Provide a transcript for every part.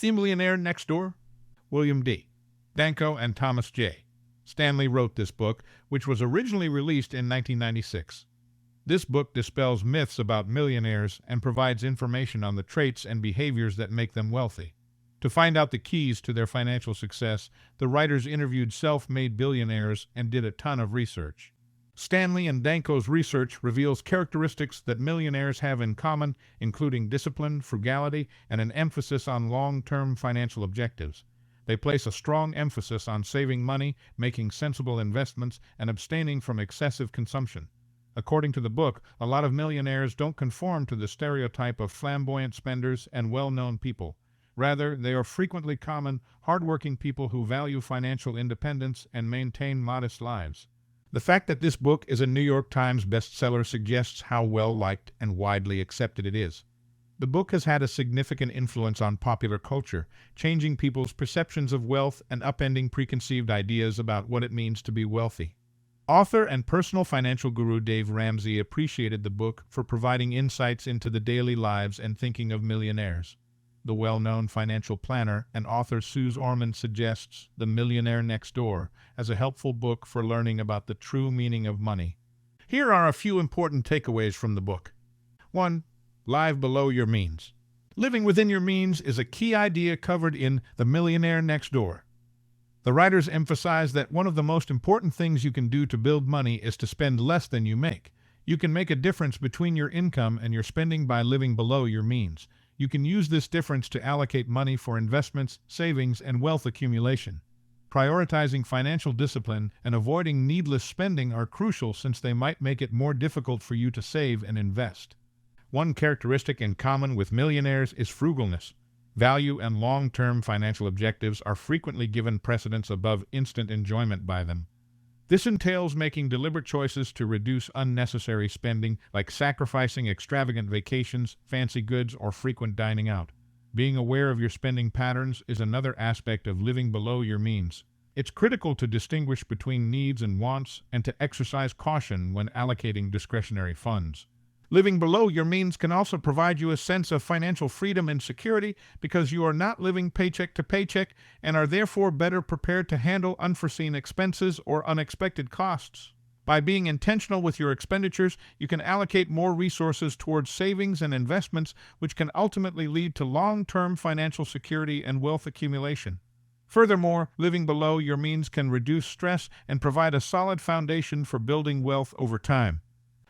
The Millionaire Next Door? William D. Danko and Thomas J. Stanley wrote this book, which was originally released in 1996. This book dispels myths about millionaires and provides information on the traits and behaviors that make them wealthy. To find out the keys to their financial success, the writers interviewed self-made billionaires and did a ton of research. Stanley and Danko's research reveals characteristics that millionaires have in common, including discipline, frugality, and an emphasis on long-term financial objectives. They place a strong emphasis on saving money, making sensible investments, and abstaining from excessive consumption. According to the book, a lot of millionaires don't conform to the stereotype of flamboyant spenders and well-known people. Rather, they are frequently common, hardworking people who value financial independence and maintain modest lives. The fact that this book is a New York Times bestseller suggests how well-liked and widely accepted it is. The book has had a significant influence on popular culture, changing people's perceptions of wealth and upending preconceived ideas about what it means to be wealthy. Author and personal financial guru Dave Ramsey appreciated the book for providing insights into the daily lives and thinking of millionaires. The well-known financial planner and author Suze Orman suggests The Millionaire Next Door as a helpful book for learning about the true meaning of money. Here are a few important takeaways from the book. 1. Live below your means. Living within your means is a key idea covered in The Millionaire Next Door. The writers emphasize that one of the most important things you can do to build money is to spend less than you make. You can make a difference between your income and your spending by living below your means. You can use this difference to allocate money for investments, savings, and wealth accumulation. Prioritizing financial discipline and avoiding needless spending are crucial since they might make it more difficult for you to save and invest. One characteristic in common with millionaires is frugalness. Value and long-term financial objectives are frequently given precedence above instant enjoyment by them. This entails making deliberate choices to reduce unnecessary spending, like sacrificing extravagant vacations, fancy goods, or frequent dining out. Being aware of your spending patterns is another aspect of living below your means. It's critical to distinguish between needs and wants and to exercise caution when allocating discretionary funds. Living below your means can also provide you a sense of financial freedom and security because you are not living paycheck to paycheck and are therefore better prepared to handle unforeseen expenses or unexpected costs. By being intentional with your expenditures, you can allocate more resources towards savings and investments, which can ultimately lead to long-term financial security and wealth accumulation. Furthermore, living below your means can reduce stress and provide a solid foundation for building wealth over time.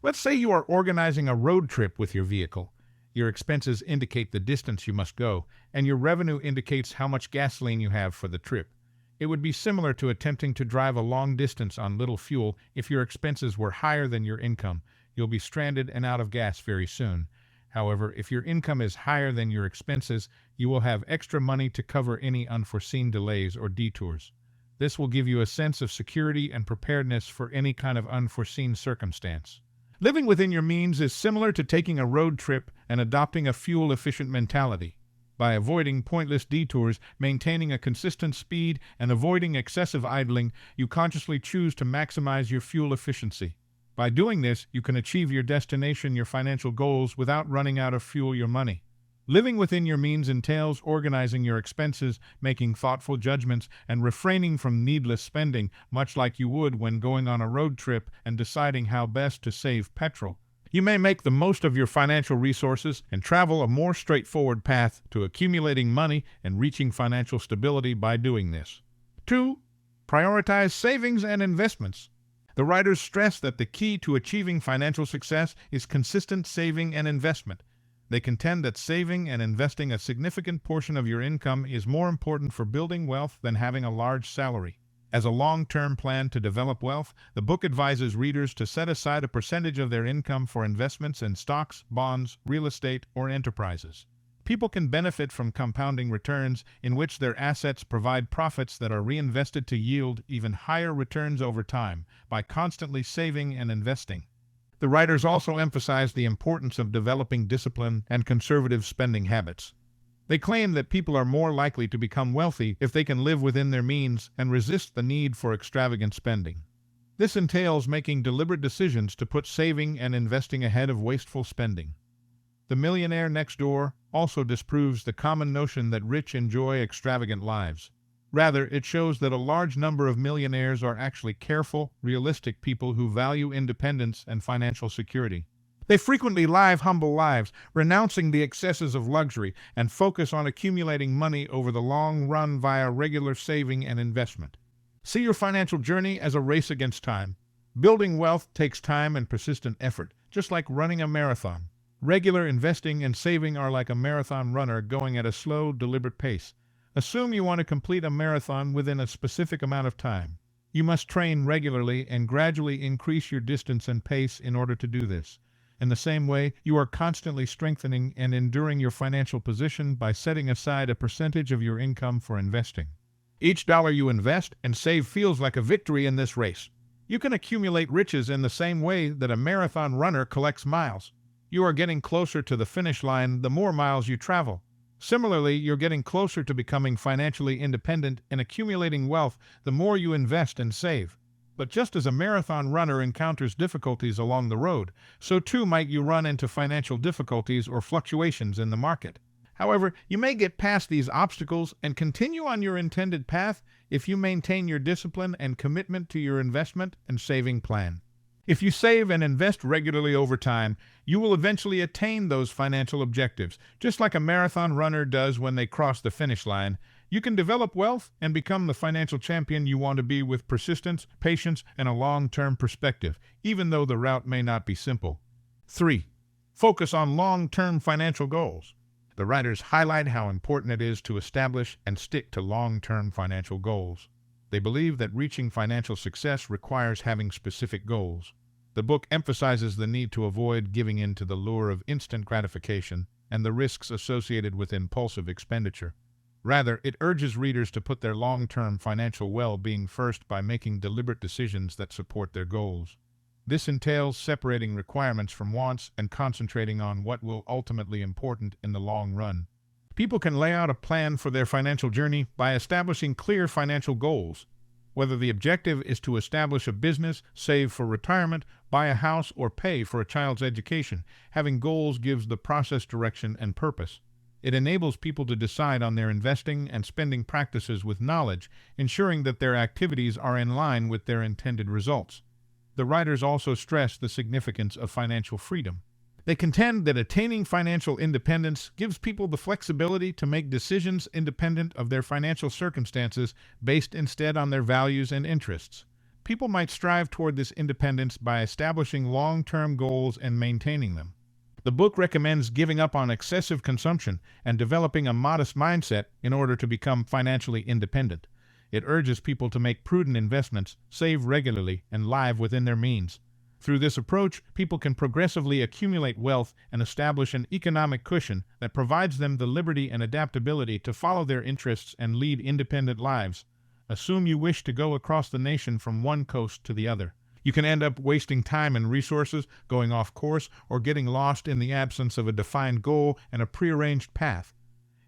Let's say you are organizing a road trip with your vehicle. Your expenses indicate the distance you must go, and your revenue indicates how much gasoline you have for the trip. It would be similar to attempting to drive a long distance on little fuel. If your expenses were higher than your income, you'll be stranded and out of gas very soon. However, if your income is higher than your expenses, you will have extra money to cover any unforeseen delays or detours. This will give you a sense of security and preparedness for any kind of unforeseen circumstance. Living within your means is similar to taking a road trip and adopting a fuel-efficient mentality. By avoiding pointless detours, maintaining a consistent speed, and avoiding excessive idling, you consciously choose to maximize your fuel efficiency. By doing this, you can achieve your destination, your financial goals, without running out of fuel or money. Living within your means entails organizing your expenses, making thoughtful judgments, and refraining from needless spending, much like you would when going on a road trip and deciding how best to save petrol. You may make the most of your financial resources and travel a more straightforward path to accumulating money and reaching financial stability by doing this. 2. Prioritize savings and investments. The writers stress that the key to achieving financial success is consistent saving and investment. They contend that saving and investing a significant portion of your income is more important for building wealth than having a large salary. As a long-term plan to develop wealth, the book advises readers to set aside a percentage of their income for investments in stocks, bonds, real estate, or enterprises. People can benefit from compounding returns, in which their assets provide profits that are reinvested to yield even higher returns over time by constantly saving and investing. The writers also emphasize the importance of developing discipline and conservative spending habits. They claim that people are more likely to become wealthy if they can live within their means and resist the need for extravagant spending. This entails making deliberate decisions to put saving and investing ahead of wasteful spending. The Millionaire Next Door also disproves the common notion that rich enjoy extravagant lives. Rather, it shows that a large number of millionaires are actually careful, realistic people who value independence and financial security. They frequently live humble lives, renouncing the excesses of luxury, and focus on accumulating money over the long run via regular saving and investment. See your financial journey as a race against time. Building wealth takes time and persistent effort, just like running a marathon. Regular investing and saving are like a marathon runner going at a slow, deliberate pace. Assume you want to complete a marathon within a specific amount of time. You must train regularly and gradually increase your distance and pace in order to do this. In the same way, you are constantly strengthening and enduring your financial position by setting aside a percentage of your income for investing. Each dollar you invest and save feels like a victory in this race. You can accumulate riches in the same way that a marathon runner collects miles. You are getting closer to the finish line the more miles you travel. Similarly, you're getting closer to becoming financially independent and accumulating wealth the more you invest and save. But just as a marathon runner encounters difficulties along the road, so too might you run into financial difficulties or fluctuations in the market. However, you may get past these obstacles and continue on your intended path if you maintain your discipline and commitment to your investment and saving plan. If you save and invest regularly over time, you will eventually attain those financial objectives, just like a marathon runner does when they cross the finish line. You can develop wealth and become the financial champion you want to be with persistence, patience, and a long-term perspective, even though the route may not be simple. 3. Focus on long-term financial goals. The writers highlight how important it is to establish and stick to long-term financial goals. They believe that reaching financial success requires having specific goals. The book emphasizes the need to avoid giving in to the lure of instant gratification and the risks associated with impulsive expenditure. Rather, it urges readers to put their long-term financial well-being first by making deliberate decisions that support their goals. This entails separating requirements from wants and concentrating on what will ultimately be important in the long run. People can lay out a plan for their financial journey by establishing clear financial goals. Whether the objective is to establish a business, save for retirement, buy a house, or pay for a child's education, having goals gives the process direction and purpose. It enables people to decide on their investing and spending practices with knowledge, ensuring that their activities are in line with their intended results. The writers also stress the significance of financial freedom. They contend that attaining financial independence gives people the flexibility to make decisions independent of their financial circumstances, based instead on their values and interests. People might strive toward this independence by establishing long-term goals and maintaining them. The book recommends giving up on excessive consumption and developing a modest mindset in order to become financially independent. It urges people to make prudent investments, save regularly, and live within their means. Through this approach, people can progressively accumulate wealth and establish an economic cushion that provides them the liberty and adaptability to follow their interests and lead independent lives. Assume you wish to go across the nation from one coast to the other. You can end up wasting time and resources, going off course, or getting lost in the absence of a defined goal and a prearranged path.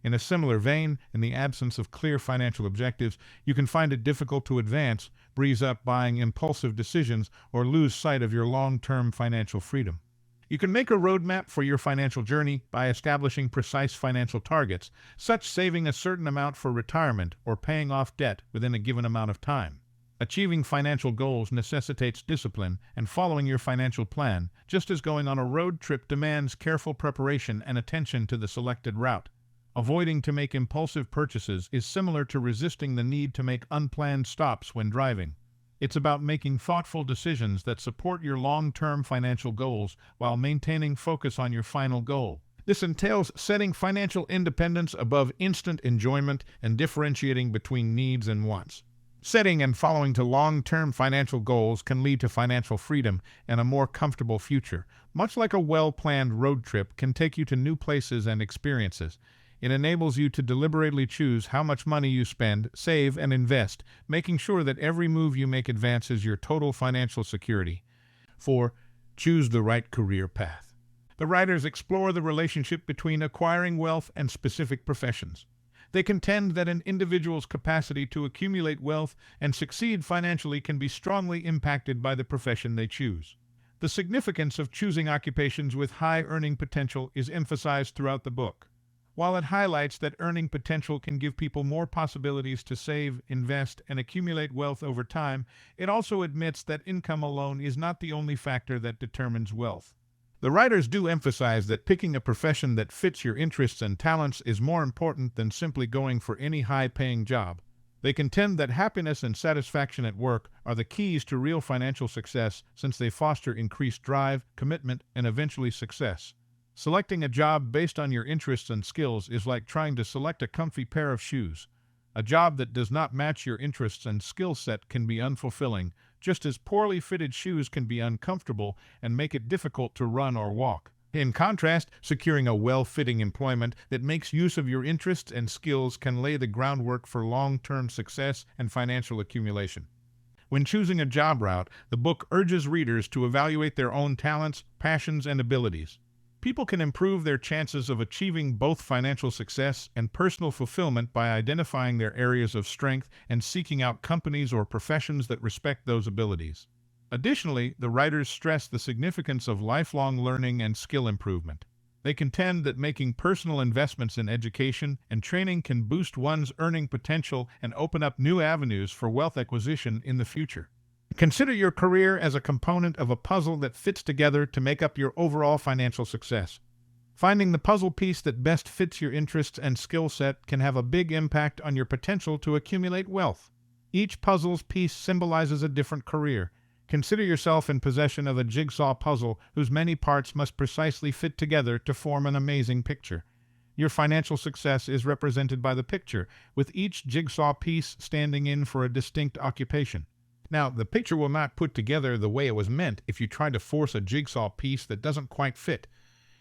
In a similar vein, in the absence of clear financial objectives, you can find it difficult to advance, breeze up buying impulsive decisions, or lose sight of your long-term financial freedom. You can make a roadmap for your financial journey by establishing precise financial targets, such saving a certain amount for retirement or paying off debt within a given amount of time. Achieving financial goals necessitates discipline and following your financial plan, just as going on a road trip demands careful preparation and attention to the selected route. Avoiding to make impulsive purchases is similar to resisting the need to make unplanned stops when driving. It's about making thoughtful decisions that support your long-term financial goals while maintaining focus on your final goal. This entails setting financial independence above instant enjoyment and differentiating between needs and wants. Setting and following to long-term financial goals can lead to financial freedom and a more comfortable future. Much like a well-planned road trip can take you to new places and experiences, it enables you to deliberately choose how much money you spend, save, and invest, making sure that every move you make advances your total financial security. 4. Choose the right career path. The writers explore the relationship between acquiring wealth and specific professions. They contend that an individual's capacity to accumulate wealth and succeed financially can be strongly impacted by the profession they choose. The significance of choosing occupations with high earning potential is emphasized throughout the book. While it highlights that earning potential can give people more possibilities to save, invest, and accumulate wealth over time, it also admits that income alone is not the only factor that determines wealth. The writers do emphasize that picking a profession that fits your interests and talents is more important than simply going for any high-paying job. They contend that happiness and satisfaction at work are the keys to real financial success since they foster increased drive, commitment, and eventually success. Selecting a job based on your interests and skills is like trying to select a comfy pair of shoes. A job that does not match your interests and skill set can be unfulfilling, just as poorly fitted shoes can be uncomfortable and make it difficult to run or walk. In contrast, securing a well-fitting employment that makes use of your interests and skills can lay the groundwork for long-term success and financial accumulation. When choosing a job route, the book urges readers to evaluate their own talents, passions, and abilities. People can improve their chances of achieving both financial success and personal fulfillment by identifying their areas of strength and seeking out companies or professions that respect those abilities. Additionally, the writers stress the significance of lifelong learning and skill improvement. They contend that making personal investments in education and training can boost one's earning potential and open up new avenues for wealth acquisition in the future. Consider your career as a component of a puzzle that fits together to make up your overall financial success. Finding the puzzle piece that best fits your interests and skill set can have a big impact on your potential to accumulate wealth. Each puzzle's piece symbolizes a different career. Consider yourself in possession of a jigsaw puzzle whose many parts must precisely fit together to form an amazing picture. Your financial success is represented by the picture, with each jigsaw piece standing in for a distinct occupation. Now, the picture will not put together the way it was meant if you try to force a jigsaw piece that doesn't quite fit.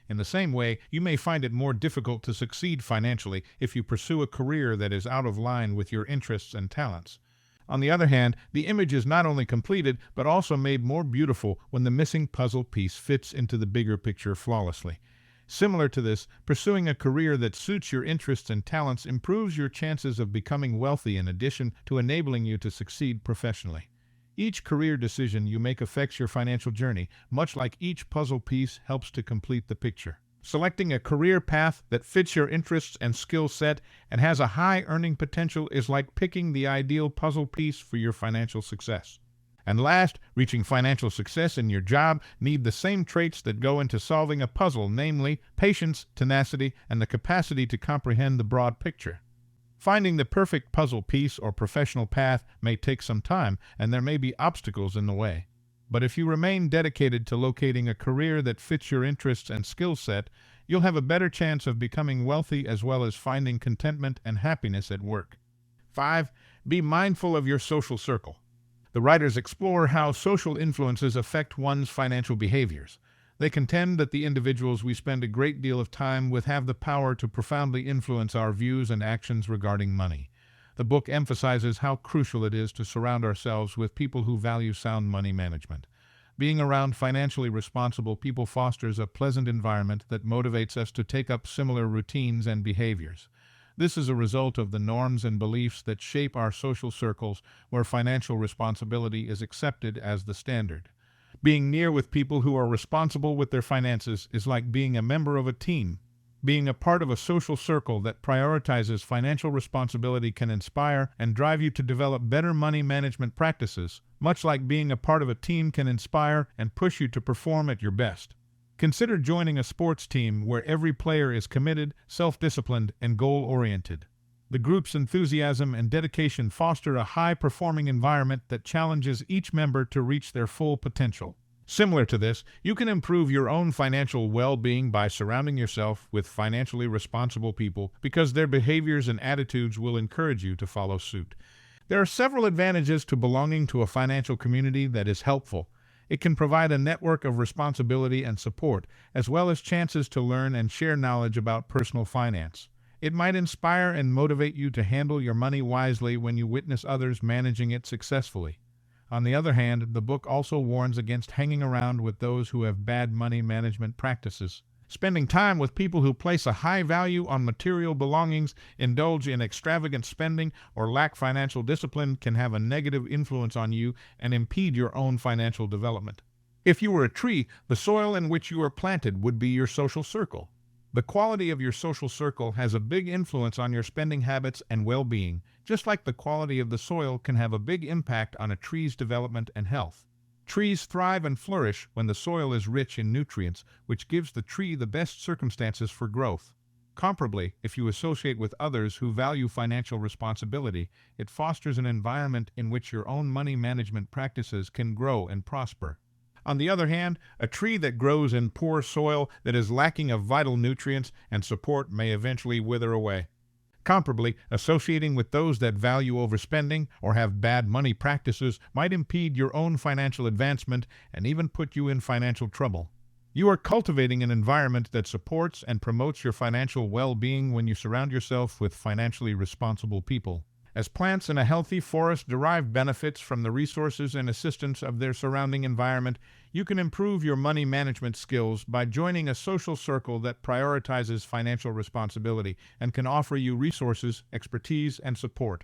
In the same way, you may find it more difficult to succeed financially if you pursue a career that is out of line with your interests and talents. On the other hand, the image is not only completed, but also made more beautiful when the missing puzzle piece fits into the bigger picture flawlessly. Similar to this, pursuing a career that suits your interests and talents improves your chances of becoming wealthy in addition to enabling you to succeed professionally. Each career decision you make affects your financial journey, much like each puzzle piece helps to complete the picture. Selecting a career path that fits your interests and skill set and has a high earning potential is like picking the ideal puzzle piece for your financial success. And last, reaching financial success in your job need the same traits that go into solving a puzzle, namely patience, tenacity, and the capacity to comprehend the broad picture. Finding the perfect puzzle piece or professional path may take some time, and there may be obstacles in the way. But if you remain dedicated to locating a career that fits your interests and skill set, you'll have a better chance of becoming wealthy as well as finding contentment and happiness at work. 5. Be mindful of your social circle. The writers explore how social influences affect one's financial behaviors. They contend that the individuals we spend a great deal of time with have the power to profoundly influence our views and actions regarding money. The book emphasizes how crucial it is to surround ourselves with people who value sound money management. Being around financially responsible people fosters a pleasant environment that motivates us to take up similar routines and behaviors. This is a result of the norms and beliefs that shape our social circles where financial responsibility is accepted as the standard. Being near with people who are responsible with their finances is like being a member of a team. Being a part of a social circle that prioritizes financial responsibility can inspire and drive you to develop better money management practices, much like being a part of a team can inspire and push you to perform at your best. Consider joining a sports team where every player is committed, self-disciplined, and goal-oriented. The group's enthusiasm and dedication foster a high-performing environment that challenges each member to reach their full potential. Similar to this, you can improve your own financial well-being by surrounding yourself with financially responsible people because their behaviors and attitudes will encourage you to follow suit. There are several advantages to belonging to a financial community that is helpful. It can provide a network of responsibility and support, as well as chances to learn and share knowledge about personal finance. It might inspire and motivate you to handle your money wisely when you witness others managing it successfully. On the other hand, the book also warns against hanging around with those who have bad money management practices. Spending time with people who place a high value on material belongings, indulge in extravagant spending, or lack financial discipline can have a negative influence on you and impede your own financial development. If you were a tree, the soil in which you are planted would be your social circle. The quality of your social circle has a big influence on your spending habits and well-being, just like the quality of the soil can have a big impact on a tree's development and health. Trees thrive and flourish when the soil is rich in nutrients, which gives the tree the best circumstances for growth. Comparably, if you associate with others who value financial responsibility, it fosters an environment in which your own money management practices can grow and prosper. On the other hand, a tree that grows in poor soil that is lacking of vital nutrients and support may eventually wither away. Comparably, associating with those that value overspending or have bad money practices might impede your own financial advancement and even put you in financial trouble. You are cultivating an environment that supports and promotes your financial well-being when you surround yourself with financially responsible people. As plants in a healthy forest derive benefits from the resources and assistance of their surrounding environment, you can improve your money management skills by joining a social circle that prioritizes financial responsibility and can offer you resources, expertise, and support.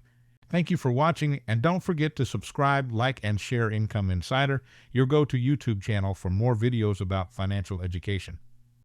Thank you for watching, and don't forget to subscribe, like, and share Income Insider, your go-to YouTube channel for more videos about financial education.